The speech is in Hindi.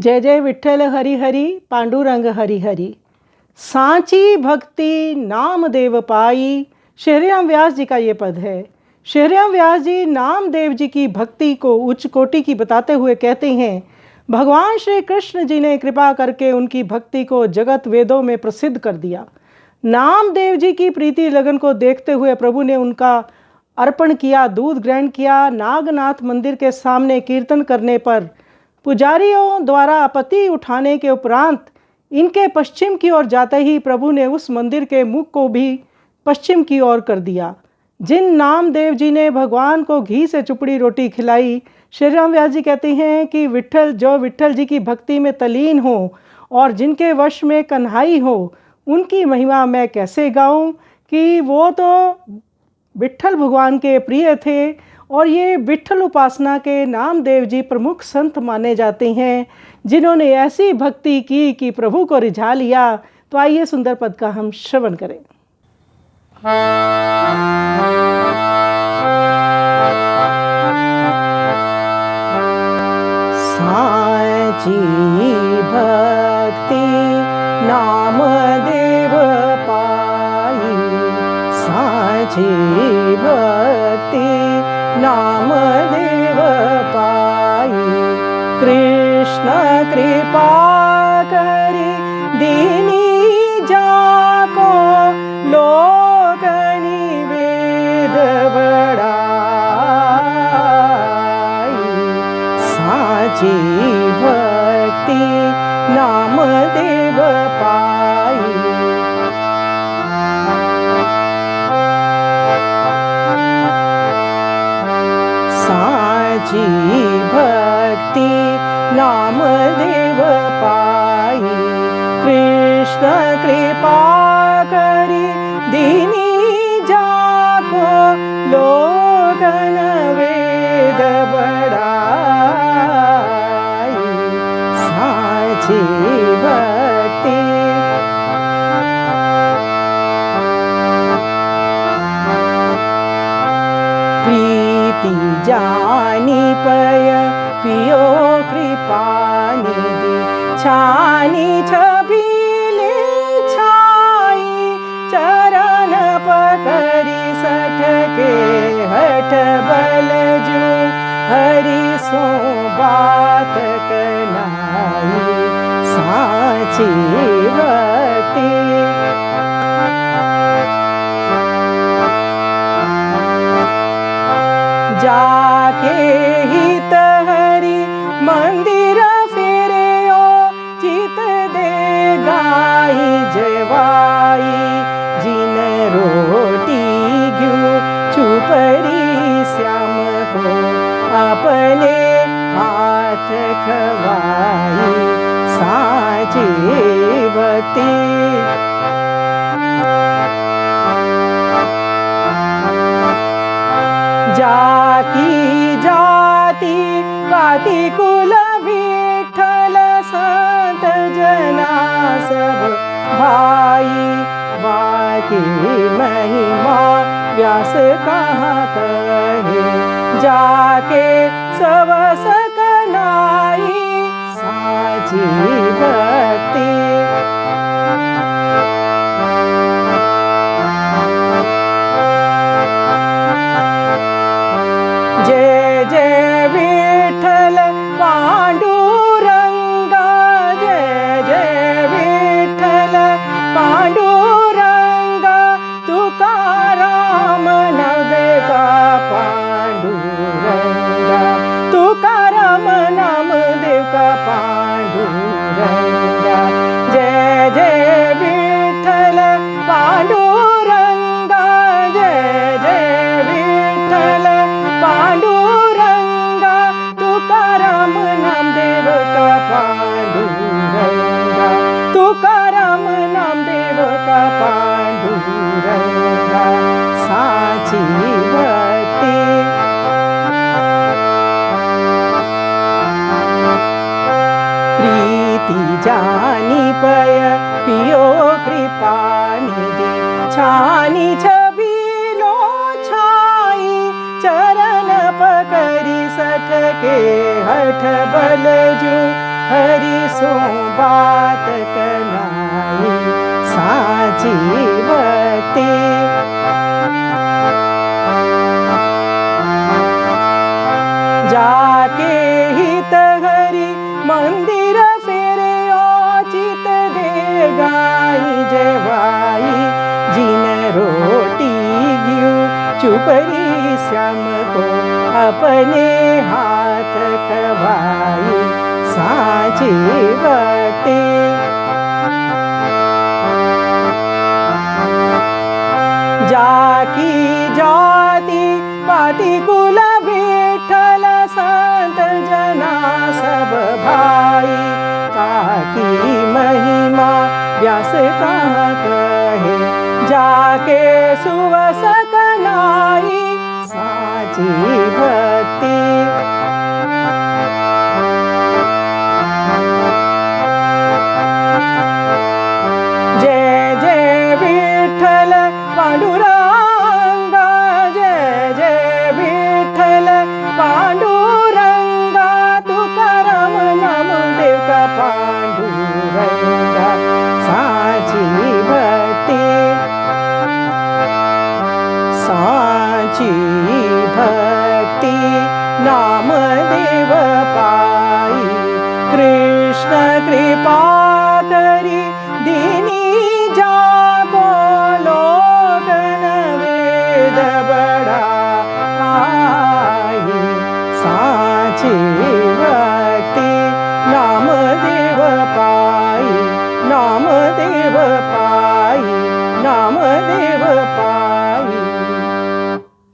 जय जय विठ्ठल हरी हरी पांडुरंग हरी हरी। सांची भक्ति नाम देव पाई। श्रीराम व्यास जी का ये पद है। श्रीराम व्यास जी नामदेव जी की भक्ति को उच्च कोटि की बताते हुए कहते हैं, भगवान श्री कृष्ण जी ने कृपा करके उनकी भक्ति को जगत वेदों में प्रसिद्ध कर दिया। नामदेव जी की प्रीति लगन को देखते हुए प्रभु ने उनका अर्पण किया, दूध ग्रहण किया। नागनाथ मंदिर के सामने कीर्तन करने पर पुजारियों द्वारा आपत्ति उठाने के उपरांत इनके पश्चिम की ओर जाते ही प्रभु ने उस मंदिर के मुख को भी पश्चिम की ओर कर दिया। जिन नामदेव जी ने भगवान को घी से चुपड़ी रोटी खिलाई, श्रीराम व्यास जी कहते हैं कि विठ्ठल जी की भक्ति में तलीन हो और जिनके वश में कन्हाई हो, उनकी महिमा मैं कैसे गाऊं कि वो तो विठ्ठल भगवान के प्रिय थे। और ये विठ्ठल उपासना के नामदेव जी प्रमुख संत माने जाते हैं, जिन्होंने ऐसी भक्ति की कि प्रभु को रिझा लिया। तो आइए सुंदर पद का हम श्रवण करें। सांची भक्ति नामदेव पाई, सांची भक्ति नामदेव पाई। कृष्ण कृपा करी दीनी जाको, लोक निवेद बढ़ाई। सांची भक्ति नामदेव पाई। सांची भक्ति नामदेव पाई। कृष्ण कृपा करी दीनी जाको, लोकन वेद बढ़ाई। सांची भक्ति प्रीति जानी पय पियो कृपा निधि, छानी छबीले छाई। चरण पकड़ी सठके हठ बलजू, हरि सो बात कनाई। सांची भक्ति जाके हित हरि मंदिर फिरे ओ, चित दे गाई जवाई। जिन रोटी घ्यू छुपरी श्याम को, अपने हाथ खवाई। सांची भक्ति जाकी जाती काती कुल विठ्ठल, संत जना सब भाई। वाकी महिमा व्यास कहाँ कहे, जाके सब सकनाई। सांची भक्ति जय जय विठ्ठल पांडुरंगा, जय जय विठ्ठल पांडुरंगा। तुकाराम नामदेव का पांडुरंगा, तुकाराम नामदेव का पांडुरंगा। जय जय विठ्ठल पांडुरंगा, जय जय विठ्ठल पांडुरंगा। तुकाराम नामदेव का पांडुरंगा, तुकाराम नामदेव का पांडुरंगा। सांची भक्ति प्रीति जानी पय पियो कृपा निधि, छानी छबीलो छाई। चरण पकड़ी सठ के हठ बलजू, हरि सो बात कनाई साची भक्ति। जाके हित हरि मंदिर फेरे चित दे गाई जवाई जिन रोटी घिउ चुपरी श्याम को अपने हाथ खवाई साची भक्ति। जाकी जाती पाती कुल विठ्ठल संत जना सब भाई काकी महिमा व्यास कहाँ कहे जाके सुवस कनाई साची भक्ति। जय जय विठ्ठल पांडुरंगा जय जय विठ्ठल पांडुरंगा तुकाराम नामदेव का पांडुरंगा साची भक्ति। साची भक्ति नामदेव पाई कृष्ण कृपा करी दीनी जाको लोगन वेद बड़ा आई साची